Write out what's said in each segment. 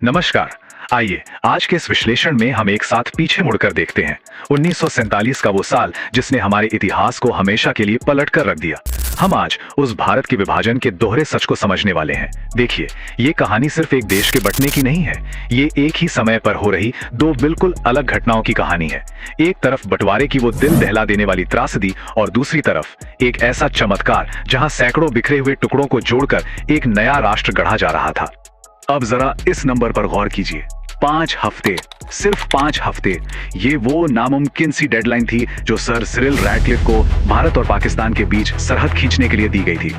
नमस्कार। आइए आज के इस विश्लेषण में हम एक साथ पीछे मुड़कर देखते हैं 1947 का वो साल जिसने हमारे इतिहास को हमेशा के लिए पलट कर रख दिया। हम आज उस भारत के विभाजन के दोहरे सच को समझने वाले हैं। देखिए, ये कहानी सिर्फ एक देश के बंटने की नहीं है, ये एक ही समय पर हो रही दो बिल्कुल अलग घटनाओं की कहानी है। एक तरफ बंटवारे की वो दिल दहला देने वाली त्रासदी और दूसरी तरफ एक ऐसा चमत्कार जहां सैकड़ों बिखरे हुए टुकड़ों को जोड़कर एक नया राष्ट्र गढ़ा जा रहा था। अब जरा इस नंबर पर गौर कीजिए, 5 हफ्ते, सिर्फ 5 हफ्ते। ये वो नामुमकिन सी डेडलाइन थी जो सर सिरिल रैडक्लिफ को भारत और पाकिस्तान के बीच सरहद खींचने के लिए दी गई थी।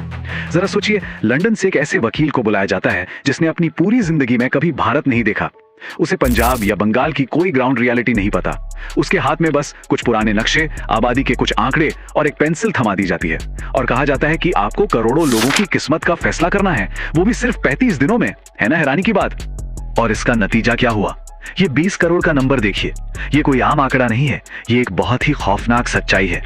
जरा सोचिए, लंदन से एक ऐसे वकील को बुलाया जाता है जिसने अपनी पूरी जिंदगी में कभी भारत नहीं देखा। उसे पंजाब या बंगाल की कोई ग्राउंड रियलिटी नहीं पता। उसके हाथ में बस कुछ पुराने नक्शे, आबादी के कुछ आंकड़े और एक पेंसिल थमा दी जाती है और कहा जाता है कि आपको करोड़ों लोगों की किस्मत का फैसला करना है, वो भी सिर्फ 35 दिनों में। है ना हैरानी की बात। और इसका नतीजा क्या हुआ? ये 20 करोड़ का नंबर देखिए। ये कोई आम आंकड़ा नहीं है, ये एक बहुत ही खौफनाक सच्चाई है।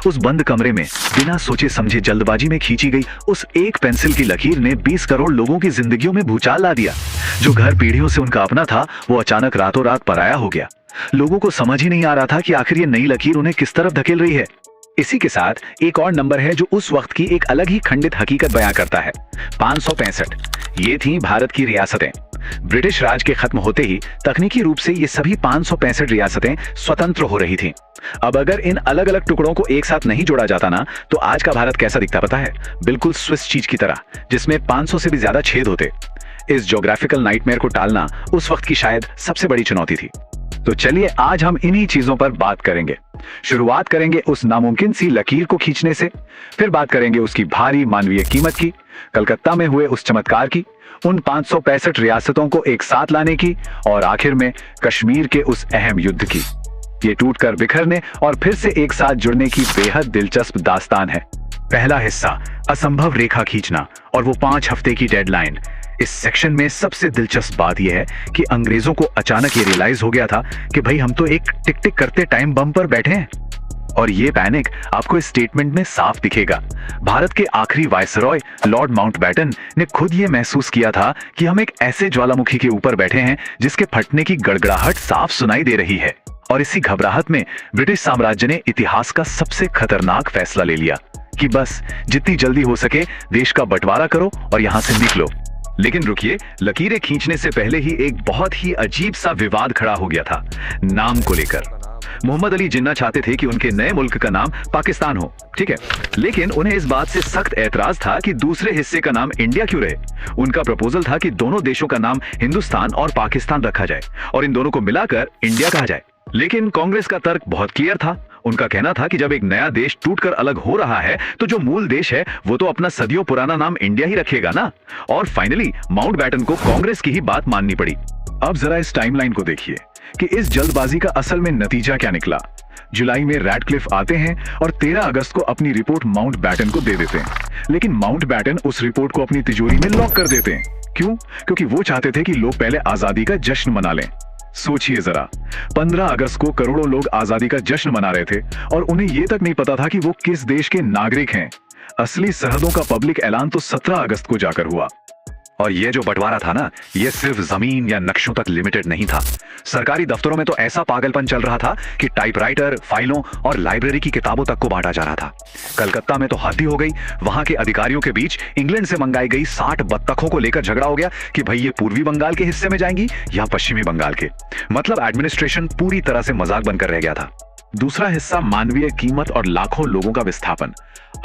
उस बंद कमरे में बिना सोचे समझे जल्दबाजी में खींची गई उस एक पेंसिल की लकीर ने 20 करोड़ लोगों की जिंदगियों में भूचाल ला दिया। जो घर पीढ़ियों से उनका अपना था, वो अचानक रातों रात पराया हो गया। लोगों को समझ ही नहीं आ रहा था कि आखिर ये नई लकीर उन्हें किस तरफ धकेल रही है। इसी के साथ एक और नंबर है जो उस वक्त की एक अलग ही खंडित हकीकत बयां करता है, 565। ये थी भारत की रियासतें। ब्रिटिश राज के खत्म होते ही तकनीकी रूप से ये सभी 565 रियासतें स्वतंत्र हो रही थीं। अब अगर इन अलग अलग टुकड़ों को एक साथ नहीं जोड़ा जाता ना, तो आज का भारत कैसा दिखता पता है? बिल्कुल स्विस चीज की तरह, जिसमें 500 से भी ज्यादा छेद होते। इस ज्योग्राफिकल नाइटमेयर को टालना उस वक्त की शायद सबसे बड़ी चुनौती थी। तो चलिए आज हम इन्हीं चीजों पर बात करेंगे। शुरुआत करेंगे उस नामुमकिन सी लकीर को खींचने से, फिर बात करेंगे उसकी भारी मानवीय कीमत की, कलकत्ता में हुए उस चमत्कार की, उन 565 रियासतों को एक साथ लाने की, और आखिर में कश्मीर के उस अहम युद्ध की। ये टूटकर बिखरने और फिर से एक साथ जुड़ने की बेहद दिलचस्प दास्तान है। पहला हिस्सा, असंभव रेखा खींचना और वो 5 हफ्ते की डेडलाइन। इस सेक्शन में सबसे दिलचस्प बात यह है कि अंग्रेजों को अचानक ये रियलाइज हो गया था कि भाई हम तो एक टिक टिक करते टाइम बम पर बैठे हैं। और ये पैनिक आपको इस स्टेटमेंट में साफ दिखेगा। भारत के आखिरी वायसरॉय लॉर्ड माउंटबेटन ने खुद ये महसूस किया था कि हम एक ऐसे ज्वालामुखी के ऊपर बैठे हैं जिसके फटने की गड़गड़ाहट साफ सुनाई दे रही है। और इसी घबराहट में ब्रिटिश साम्राज्य ने इतिहास का सबसे खतरनाक फैसला ले लिया कि बस जितनी जल्दी हो सके देश का बंटवारा करो और यहां से निकलो। लेकिन रुकिए, लकीरें खींचने से पहले ही एक बहुत ही अजीब सा विवाद खड़ा हो गया था, नाम को लेकर। मोहम्मद अली जिन्ना चाहते थे कि उनके नए मुल्क का नाम पाकिस्तान हो, ठीक है, लेकिन उन्हें इस बात से सख्त ऐतराज था कि दूसरे हिस्से का नाम इंडिया क्यों रहे। उनका प्रपोजल था कि दोनों देशों का नाम हिंदुस्तान और पाकिस्तान रखा जाए और इन दोनों को मिलाकर इंडिया कहा जाए। लेकिन कांग्रेस का तर्क बहुत क्लियर था। उनका कहना था कि जब एक नया देश टूटकर अलग हो रहा है तो जो मूल देश है वो तो अपना सदियों पुराना नाम इंडिया ही रखेगा ना। और फाइनली माउंटबेटन को कांग्रेस की ही बात माननी पड़ी। अब जरा इस टाइमलाइन को देखिए कि इस जल्दबाजी का असल में नतीजा क्या निकला। जुलाई में रैडक्लिफ आते हैं और 13 अगस्त को अपनी रिपोर्ट माउंटबेटन को दे देते हैं। लेकिन माउंटबेटन उस रिपोर्ट को अपनी तिजोरी में लॉक कर देते हैं। क्यों? क्योंकि वो चाहते थे कि लोग पहले आजादी का जश्न मना लें। सोचिए जरा, 15 अगस्त को करोड़ों लोग आजादी का जश्न मना रहे थे और उन्हें यह तक नहीं पता था कि वो किस देश के नागरिक हैं। असली सरहदों का पब्लिक ऐलान तो 17 अगस्त को जाकर हुआ। और ये जो बंटवारा था ना, ये सिर्फ जमीन या नक्शों तक लिमिटेड नहीं था। सरकारी दफ्तरों में तो ऐसा पागलपन चल रहा था कि टाइपराइटर, फाइलों और लाइब्रेरी की किताबों तक को बांटा जा रहा था। कलकत्ता में तो हद ही हो गई। वहां के अधिकारियों के बीच इंग्लैंड से मंगाई गई 60 बत्तखों को लेकर झगड़ा हो गया कि भाई ये पूर्वी बंगाल के हिस्से में जाएंगी या पश्चिमी बंगाल के। मतलब एडमिनिस्ट्रेशन पूरी तरह से मजाक बनकर रह गया था। दूसरा हिस्सा, मानवीय कीमत और लाखों लोगों का विस्थापन।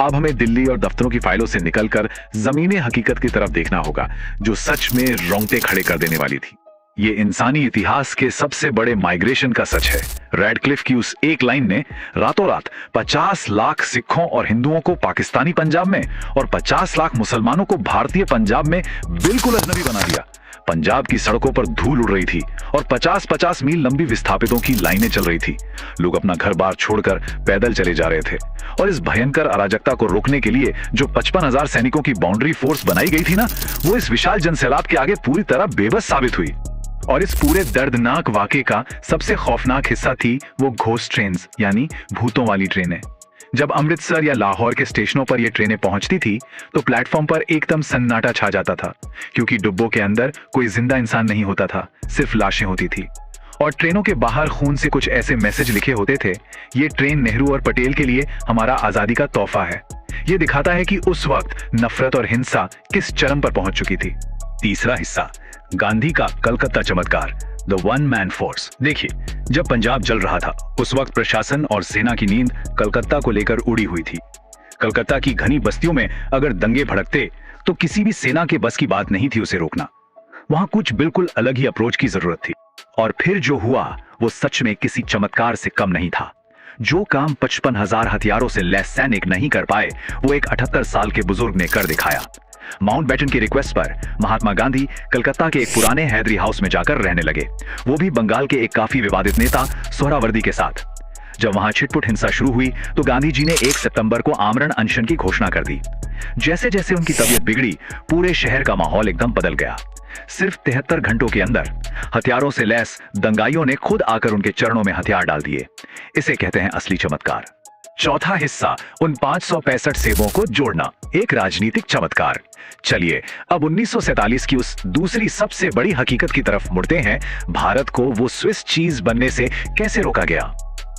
अब हमें दिल्ली और दफ्तरों की फाइलों से निकलकर जमीनी हकीकत की तरफ देखना होगा, जो सच में रोंगटे खड़े कर देने वाली थी। ये इंसानी इतिहास के सबसे बड़े माइग्रेशन का सच है। रैडक्लिफ की उस एक लाइन ने रातों रात 50 लाख सिखों और हिंदुओं को पाकिस्तानी पंजाब में और 50 लाख मुसलमानों को भारतीय पंजाब में बिल्कुल अजनबी बना दिया। पंजाब की सड़कों पर धूल उड़ रही थी और 50-50 मील लंबी विस्थापितों की लाइनें चल रही थी। लोग अपना घर बार छोड़कर पैदल चले जा रहे थे और इस भयंकर अराजकता को रोकने के लिए जो 55,000 सैनिकों की बाउंड्री फोर्स बनाई गई थी ना, वो इस विशाल जनसैलाब के आगे पूरी तरह बेबस साबित हुई। और इस पूरे दर्दनाक वाकये का सबसे खौफनाक हिस्सा थी वो घोस्ट ट्रेन्स, यानी भूतों वाली ट्रेनें। जब अमृतसर या लाहौर के स्टेशनों पर ये ट्रेनें पहुंचती थी तो प्लेटफॉर्म पर एकदम सन्नाटा छा जाता था, क्योंकि डिब्बों के अंदर कोई जिंदा इंसान नहीं होता था, सिर्फ लाशें होती थी। और ट्रेनों के बाहर खून से कुछ ऐसे मैसेज लिखे होते थे, ये ट्रेन नेहरू और पटेल के लिए हमारा आजादी का तोहफा है। ये दिखाता है कि उस वक्त नफरत और हिंसा किस चरम पर पहुंच चुकी थी। तीसरा हिस्सा, गांधी का कलकत्ता चमत्कार, द वन मैन फोर्स। देखिए, जब पंजाब जल रहा था उस वक्त प्रशासन और सेना की नींद कलकत्ता को लेकर उड़ी हुई थी। कलकत्ता की घनी बस्तियों में अगर दंगे भड़कते तो किसी भी सेना के बस की बात नहीं थी उसे रोकना। वहां कुछ बिल्कुल अलग ही अप्रोच की जरूरत थी। और फिर जो हुआ वो सच में किसी चमत्कार से कम नहीं था। जो काम 55,000 हथियारों से लैस सैनिक नहीं कर पाए, वो एक 78 साल के बुजुर्ग ने कर दिखाया। माउंटबेटन की रिक्वेस्ट पर महात्मा गांधी कलकत्ता के एक पुराने हैदरी हाउस में जाकर रहने लगे, वो भी बंगाल के एक काफी विवादित नेता सोहरावर्दी के साथ। जब वहां छिटपुट हिंसा शुरू हुई तो गांधी जी ने 1 सितंबर को आमरण अनशन की घोषणा कर दी। जैसे जैसे उनकी तबीयत बिगड़ी, पूरे शहर का माहौल एकदम बदल गया। सिर्फ 73 घंटों के अंदर हथियारों से लैस दंगाइयों ने खुद आकर उनके चरणों में हथियार डाल दिए। इसे कहते हैं असली चमत्कार। चौथा हिस्सा, उन 565 सेबों को जोड़ना, एक राजनीतिक चमत्कार। चलिए अब 1947 की उस दूसरी सबसे बड़ी हकीकत की तरफ मुड़ते हैं। भारत को वो स्विस चीज बनने से कैसे रोका गया?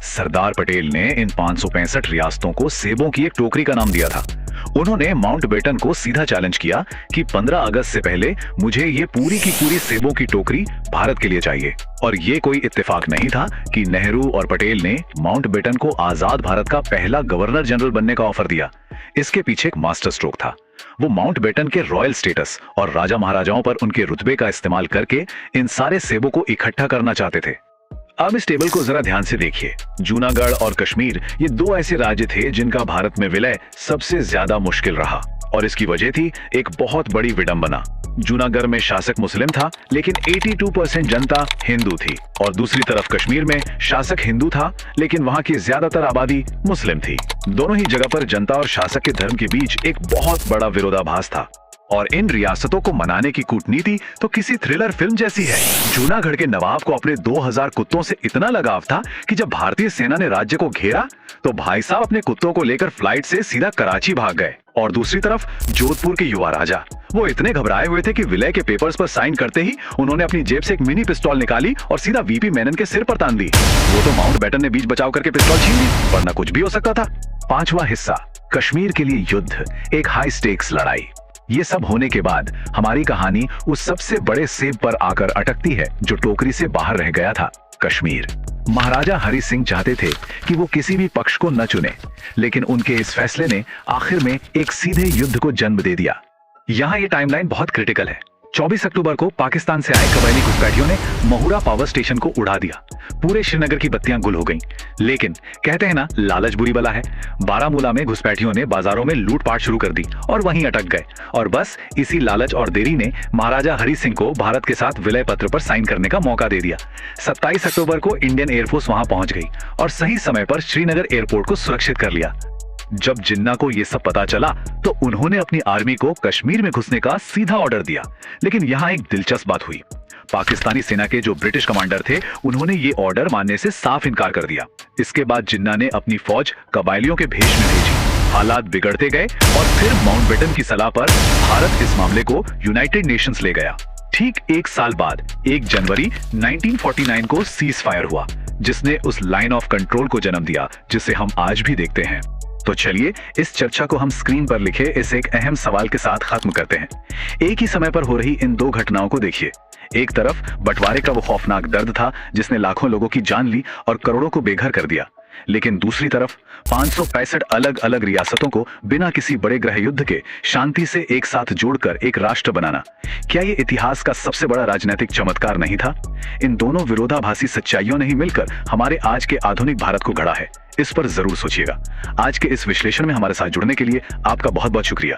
सरदार पटेल ने इन 565 रियासतों को सेबों की एक टोकरी का नाम दिया था। उन्होंने माउंटबेटन को सीधा चैलेंज किया कि 15 अगस्त से पहले मुझे ये पूरी की पूरी सेबों की टोकरी भारत के लिए चाहिए। और ये कोई इत्तेफाक नहीं था कि नेहरू और पटेल ने माउंटबेटन को आजाद भारत का पहला गवर्नर जनरल बनने का ऑफर दिया। इसके पीछे एक मास्टर स्ट्रोक था। वो माउंटबेटन के रॉयल स्टेटस और राजा महाराजाओं पर उनके रुतबे का इस्तेमाल करके इन सारे सेबों को इकट्ठा करना चाहते थे। अब इस टेबल को जरा ध्यान से देखिए। जूनागढ़ और कश्मीर, ये दो ऐसे राज्य थे जिनका भारत में विलय सबसे ज्यादा मुश्किल रहा, और इसकी वजह थी एक बहुत बड़ी विडंबना। जूनागढ़ में शासक मुस्लिम था, लेकिन 82% जनता हिंदू थी, और दूसरी तरफ कश्मीर में शासक हिंदू था, लेकिन वहां की ज्यादातर आबादी मुस्लिम थी। दोनों ही जगह पर जनता और शासक के धर्म के बीच एक बहुत बड़ा विरोधाभास था। और इन रियासतों को मनाने की कूटनीति तो किसी थ्रिलर फिल्म जैसी है। जूनागढ़ के नवाब को अपने 2000 कुत्तों से इतना लगाव था कि जब भारतीय सेना ने राज्य को घेरा तो भाई साहब अपने कुत्तों को लेकर फ्लाइट से सीधा कराची भाग गए। और दूसरी तरफ जोधपुर के युवा राजा, वो इतने घबराए हुए थे कि विलय के पेपर्स पर साइन करते ही उन्होंने अपनी जेब से एक मिनी पिस्तौल निकाली और सीधा वीपी मेनन के सिर पर तान दी। वो तो माउंटबेटन ने बीच बचाव करके पिस्तौल छीन ली, वरना कुछ भी हो सकता था। पांचवा हिस्सा, कश्मीर के लिए युद्ध, एक हाई स्टेक्स लड़ाई। ये सब होने के बाद हमारी कहानी उस सबसे बड़े सेब पर आकर अटकती है जो टोकरी से बाहर रह गया था, कश्मीर। महाराजा हरि सिंह चाहते थे कि वो किसी भी पक्ष को न चुने, लेकिन उनके इस फैसले ने आखिर में एक सीधे युद्ध को जन्म दे दिया। यहाँ ये टाइमलाइन बहुत क्रिटिकल है। 24 अक्टूबर को पाकिस्तान से आए कबायली घुसपैठियों ने महुरा पावर स्टेशन को उड़ा दिया। पूरे श्रीनगर की बत्तियां गुल हो गईं। लेकिन कहते हैं ना, लालच बुरी बला है। बारामूला में घुसपैठियों ने बाजारों में लूटपाट शुरू कर दी और वहीं अटक गए। और बस इसी लालच और देरी ने महाराजा हरि सिंह को भारत के साथ विलय पत्र पर साइन करने का मौका दे दिया। 27 अक्टूबर को इंडियन एयरफोर्स वहां पहुंच गई और सही समय पर श्रीनगर एयरपोर्ट को सुरक्षित कर लिया। जब जिन्ना को यह सब पता चला तो उन्होंने अपनी आर्मी को कश्मीर में घुसने का सीधा ऑर्डर दिया। लेकिन यहाँ एक दिलचस्प बात हुई। पाकिस्तानी सेना के जो ब्रिटिश कमांडर थे, उन्होंने ये ऑर्डर मानने से साफ इनकार कर दिया। इसके बाद जिन्ना ने अपनी फौज कबायलियों के भेष में भेजी। हालात बिगड़ते गए और फिर माउंटबेटन की सलाह पर भारत इस मामले को यूनाइटेड नेशंस ले गया। ठीक 1 साल बाद 1 जनवरी 1949 को सीज फायर हुआ, जिसने उस लाइन ऑफ कंट्रोल को जन्म दिया जिसे हम आज भी देखते हैं। तो चलिए इस चर्चा को हम स्क्रीन पर लिखे इस एक अहम सवाल के साथ खत्म करते हैं। एक ही समय पर हो रही इन दो घटनाओं को देखिए। एक तरफ बंटवारे का वो खौफनाक दर्द था जिसने लाखों लोगों की जान ली और करोड़ों को बेघर कर दिया, लेकिन दूसरी तरफ 565 अलग अलग रियासतों को बिना किसी बड़े गृह युद्ध के शांति से एक साथ जोड़कर एक राष्ट्र बनाना, क्या ये इतिहास का सबसे बड़ा राजनीतिक चमत्कार नहीं था? इन दोनों विरोधाभासी सच्चाइयों ने ही मिलकर हमारे आज के आधुनिक भारत को गढ़ा है। इस पर जरूर सोचिएगा। आज के इस विश्लेषण में हमारे साथ जुड़ने के लिए आपका बहुत बहुत शुक्रिया।